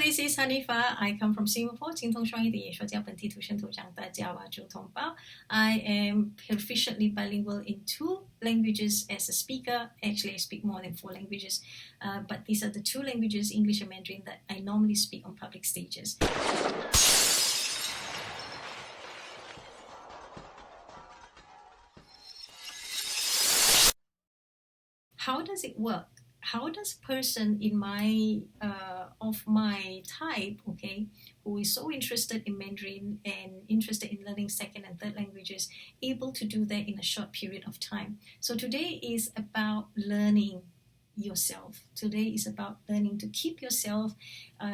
this is Hanifa. I come from Singapore. 精通双语的也说家本地土生土长大家华族同胞. I am proficiently bilingual in 2 languages as a speaker. Actually, I speak more than 4 languages, but these are the 2 languages, English and Mandarin, that I normally speak on public stages. How does it work? How does a person in my of my type, okay, who is so interested in Mandarin and interested in learning 2nd and 3rd languages, able to do that in a short period of time? So today is about learning yourself. Today is about learning to keep yourself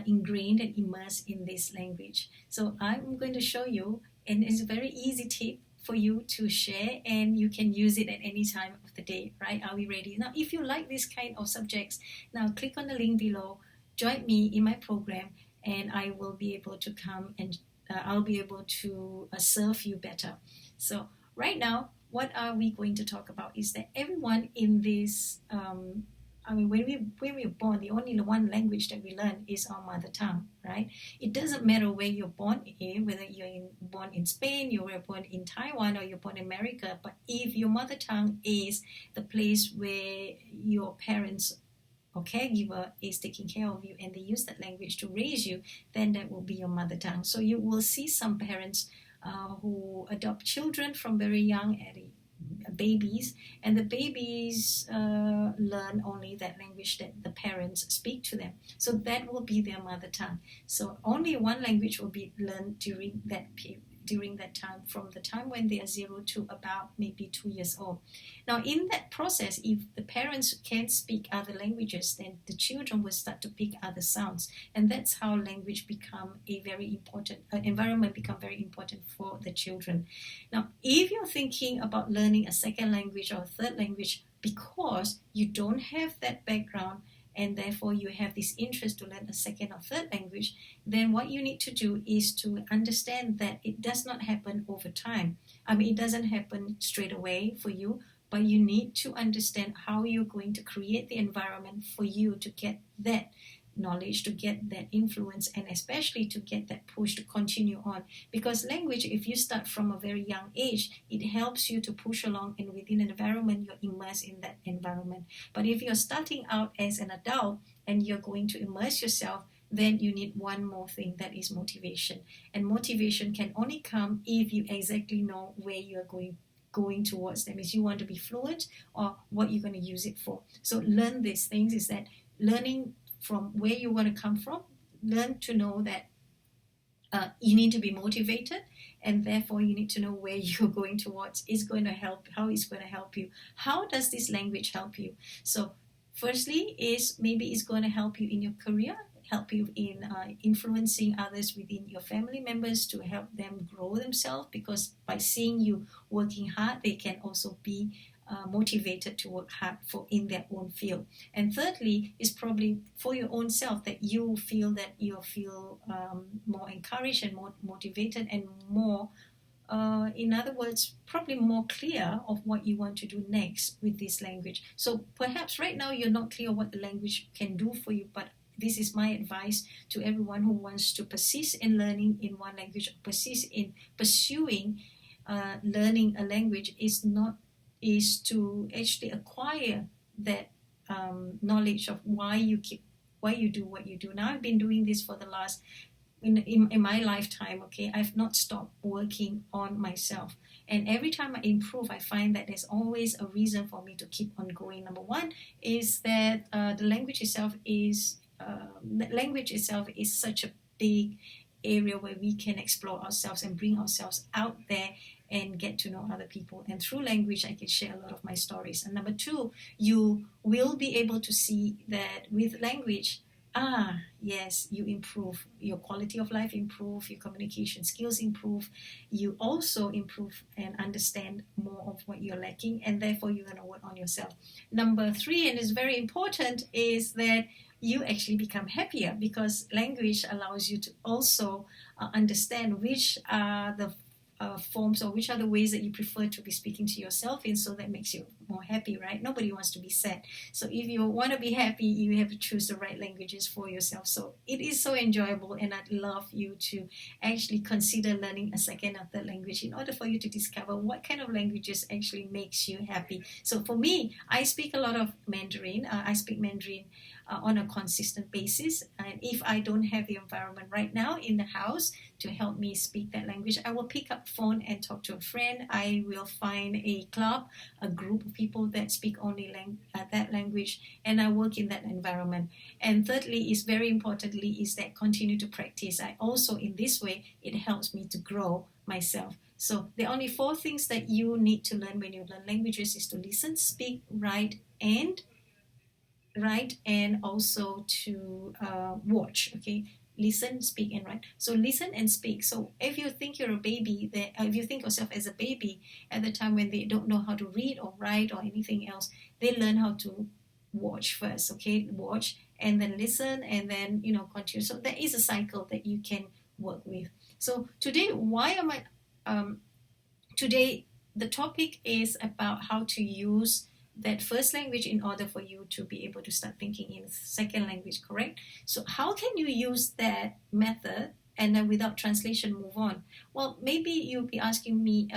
ingrained and immersed in this language. So I'm going to show you, and it's a very easy tip for you to share, and you can use it at any time of the day, right? Are we ready? Now, if you like this kind of subjects, now click on the link below, join me in my program, and I will be able to come and I'll be able to serve you better. So right now, what are we going to talk about is that everyone in this, when we're born, the only one language that we learn is our mother tongue, right? It doesn't matter where you're born in, whether you're born in Spain, you were born in Taiwan, or you're born in America, but if your mother tongue is the place where your parents or caregiver is taking care of you and they use that language to raise you, then that will be your mother tongue. So you will see some parents who adopt children from very young at babies, and the babies learn only that language that the parents speak to them. So that will be their mother tongue. So only one language will be learned during that period, during that time, from the time when they are 0 to about maybe 2 years old. Now, in that process, if the parents can't speak other languages, then the children will start to pick other sounds, and that's how language become a very important environment become very important for the children. Now, if you're thinking about learning a 2nd language or a 3rd language because you don't have that background, and therefore you have this interest to learn a 2nd or 3rd language, then what you need to do is to understand that it does not happen over time. It doesn't happen straight away for you, but you need to understand how you're going to create the environment for you to get that knowledge, to get that influence, and especially to get that push to continue on. Because language, if you start from a very young age, it helps you to push along, and within an environment you're immersed in that environment. But if you're starting out as an adult and you're going to immerse yourself, then you need one more thing, that is motivation. And motivation can only come if you exactly know where you're going towards. That means you want to be fluent or what you're going to use it for. So learn these things, is that learning from where you want to come from. Learn to know that you need to be motivated, and therefore you need to know where you're going towards. Is going to help, how it's going to help you. How does this language help you? So firstly is maybe it's going to help you in your career, help you in influencing others within your family members to help them grow themselves, because by seeing you working hard, they can also be motivated to work hard for in their own field. And thirdly is probably for your own self, that you feel more encouraged and more motivated and more in other words, probably more clear of what you want to do next with this language. So perhaps right now you're not clear what the language can do for you, but this is my advice to everyone who wants to persist in learning in one language, or persist in pursuing learning a language, is to actually acquire that knowledge of why you do what you do. Now, I've been doing this for the last in my lifetime. Okay, I've not stopped working on myself, and every time I improve, I find that there's always a reason for me to keep on going. Number one is that the language itself is such a big area where we can explore ourselves and bring ourselves out there and get to know other people. And through language, I can share a lot of my stories. And number two, you will be able to see that with language, yes, you improve, your quality of life improve, your communication skills improve, you also improve and understand more of what you're lacking, and therefore you're going to work on yourself. Number three, and is very important, is that you actually become happier, because language allows you to also understand which are the forms, or which are the ways that you prefer to be speaking to yourself in, so that makes you more happy, right? Nobody wants to be sad. So if you want to be happy, you have to choose the right languages for yourself. So it is so enjoyable, and I'd love you to actually consider learning a second or third language in order for you to discover what kind of languages actually makes you happy. So for me, I speak a lot of Mandarin. I speak Mandarin on a consistent basis, and if I don't have the environment right now in the house to help me speak that language, I will pick up the phone and talk to a friend. I will find a club, a group of people that speak only that language, and I work in that environment. And thirdly, is very importantly, is that continue to practice. I also, in this way, it helps me to grow myself. So the only 4 things that you need to learn when you learn languages is to listen, speak, write, and also to watch. Okay, listen, speak, and write. So listen and speak. So if you think you're a baby, if you think yourself as a baby at the time when they don't know how to read or write or anything else, they learn how to watch first. Okay, watch and then listen and then continue. So there is a cycle that you can work with. So today, today the topic is about how to use that first language in order for you to be able to start thinking in second language, correct? So how can you use that method and then without translation move on? Well, maybe you'll be asking me,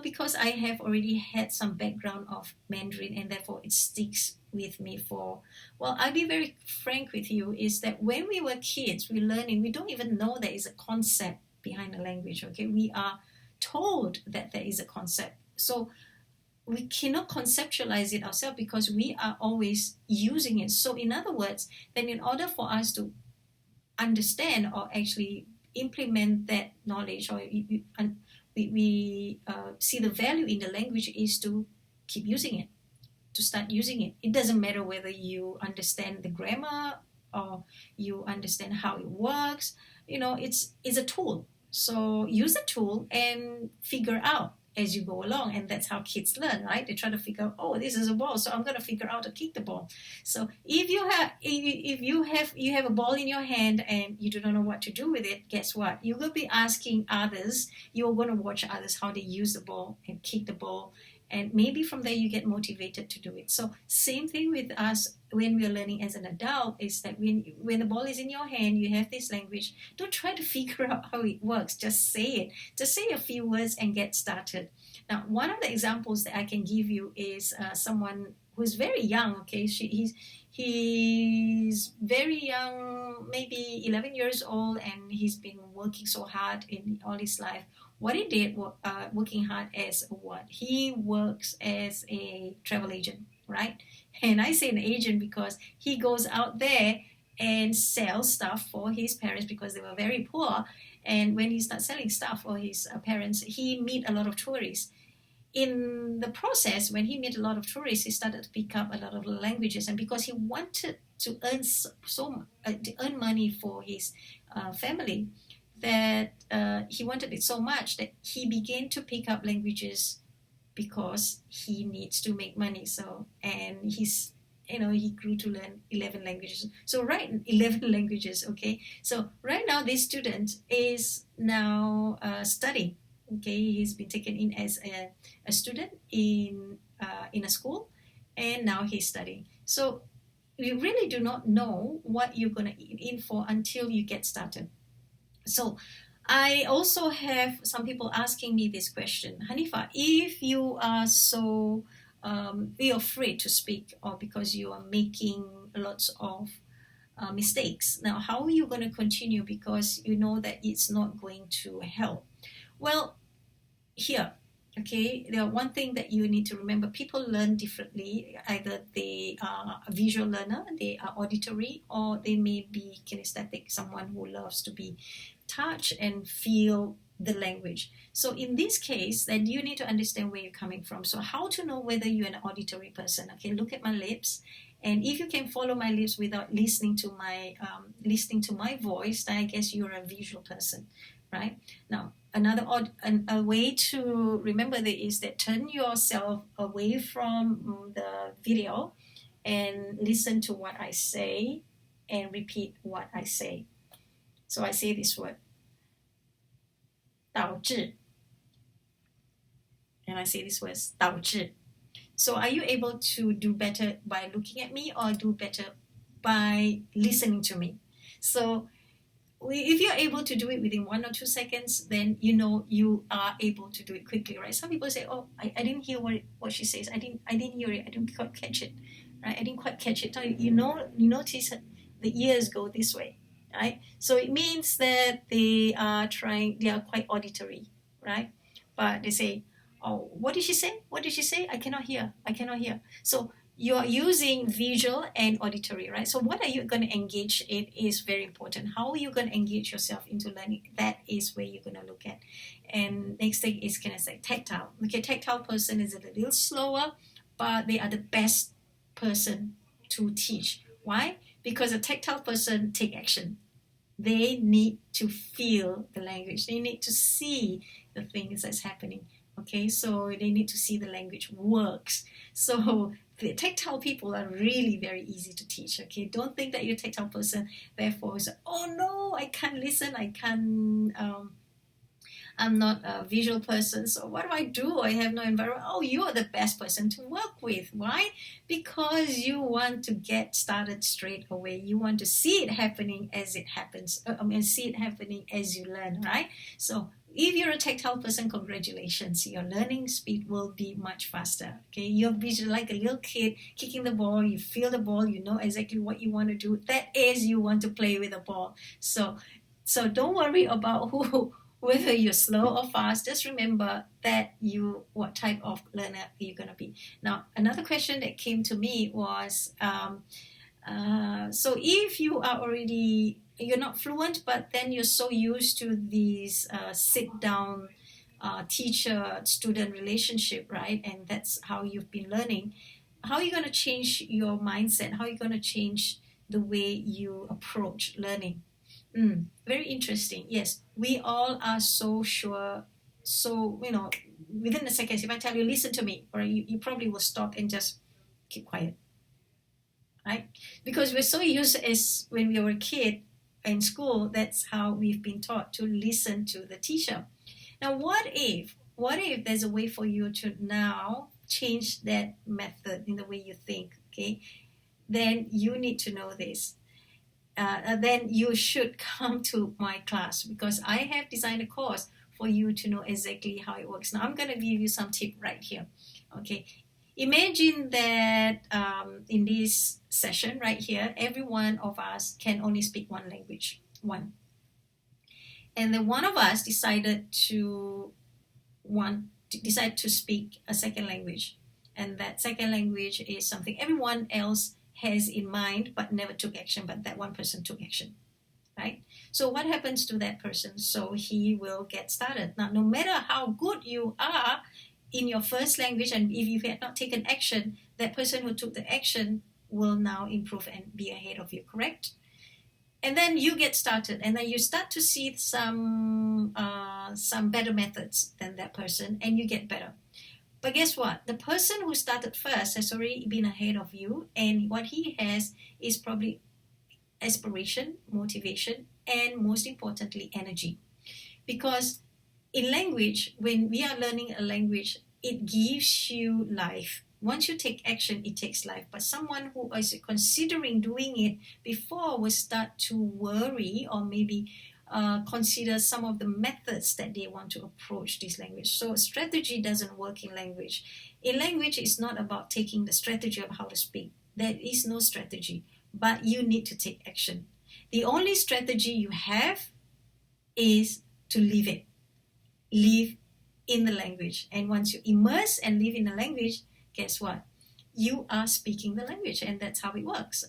because I have already had some background of Mandarin and therefore it sticks with me for, I'll be very frank with you, is that when we were kids, we're learning, we don't even know there is a concept behind a language, okay? We are told that there is a concept. So we cannot conceptualize it ourselves because we are always using it. So in other words, then in order for us to understand or actually implement that knowledge, or we see the value in the language, is to keep using it, to start using it. It doesn't matter whether you understand the grammar or you understand how it works. It's a tool. So use a tool and figure out as you go along, and that's how kids learn, right? They try to figure out, this is a ball, so I'm going to figure out how to kick the ball. So if you have a ball in your hand and you do not know what to do with it, guess what? You will be asking others. You're going to watch others how they use the ball and kick the ball, and maybe from there you get motivated to do it. So same thing with us when we're learning as an adult, is that when the ball is in your hand, you have this language. Don't try to figure out how it works. Just say it. Just say a few words and get started. Now, one of the examples that I can give you is someone who's very young. Okay, he's very young, maybe 11 years old, and he's been working so hard in all his life. What he did, working hard as what? He works as a travel agent, right? And I say an agent because he goes out there and sells stuff for his parents because they were very poor. And when he starts selling stuff for his parents, he meet a lot of tourists. In the process, when he met a lot of tourists, he started to pick up a lot of languages. And because he wanted to earn money for his family, that he wanted it so much that he began to pick up languages because he needs to make money. So, and he grew to learn 11 languages. So 11 languages, okay? So right now this student is now studying, okay? He's been taken in as a student in a school, and now he's studying. So you really do not know what you're going to in for until you get started. So I also have some people asking me this question, Hanifa, if you are so you're afraid to speak, or because you are making lots of mistakes, now how are you going to continue, because you know that it's not going to help? Well, here, okay, there one thing that you need to remember: people learn differently. Either they are a visual learner, they are auditory, or they may be kinesthetic, someone who loves to be touch and feel the language. So in this case, then you need to understand where you're coming from. So how to know whether you're an auditory person? Okay, look at my lips, and if you can follow my lips without listening to my voice, then I guess you're a visual person, right? Now, a way to remember that is that turn yourself away from the video and listen to what I say and repeat what I say. So I say this word, 导致 and I say this was 导致. So are you able to do better by looking at me or do better by listening to me? So if you're able to do it within 1 or 2 seconds, then you know you are able to do it quickly, right? Some people say, oh, I didn't hear what she says. I didn't hear it. I didn't quite catch it, right? I didn't quite catch it. So you notice the ears go this way, right? So it means that they are quite auditory, right? But they say, oh, what did she say? What did she say? I cannot hear. So you are using visual and auditory, right? So what are you going to engage in is very important. How are you going to engage yourself into learning? That is where you're going to look at. And next thing is, can I say, tactile. Okay, tactile person is a little slower, but they are the best person to teach. Why? Because a tactile person take action. They need to feel the language. They need to see the things that's happening. Okay, so they need to see the language works. So the tactile people are really very easy to teach. Okay, don't think that you're a tactile person, therefore say, oh no, I can't listen, I'm not a visual person, so what do? I have no environment. Oh, you are the best person to work with. Why? Because you want to get started straight away. You want to see it happening as it happens. See it happening as you learn, right? So if you're a tactile person, congratulations. Your learning speed will be much faster. Okay, you're visual like a little kid kicking the ball. You feel the ball. You know exactly what you want to do. That is, you want to play with the ball. So don't worry about whether you're slow or fast. Just remember that what type of learner are you going to be. Now, another question that came to me was, so if you are you're not fluent, but then you're so used to these sit-down teacher-student relationship, right? And that's how you've been learning. How are you going to change your mindset? How are you going to change the way you approach learning? Very interesting. Yes, we all are so sure. So, within a second, if I tell you, listen to me, or you probably will stop and just keep quiet, right? Because we're so used as when we were a kid in school, that's how we've been taught to listen to the teacher. Now, what if there's a way for you to now change that method in the way you think, okay? Then you need to know this. Then you should come to my class, because I have designed a course for you to know exactly how it works. Now I'm going to give you some tip right here. Okay, imagine that in this session right here, every one of us can only speak one language, and then one of us decided to speak a second language, and that second language is something everyone else has in mind but never took action, but that one person took action, right? So what happens to that person? So he will get started. Now, no matter how good you are in your first language, and if you had not taken action, that person who took the action will now improve and be ahead of you, correct? And then you get started, and then you start to see some better methods than that person, and you get better. But guess what? The person who started first has already been ahead of you, and what he has is probably aspiration, motivation, and most importantly, energy. Because in language, when we are learning a language, it gives you life. Once you take action, it takes life. But someone who is considering doing it before will start to worry, or maybe consider some of the methods that they want to approach this language. So strategy doesn't work in language. In language, it's not about taking the strategy of how to speak. There is no strategy, but you need to take action. The only strategy you have is to live it. Live in the language. And once you immerse and live in the language, guess what? You are speaking the language, and that's how it works.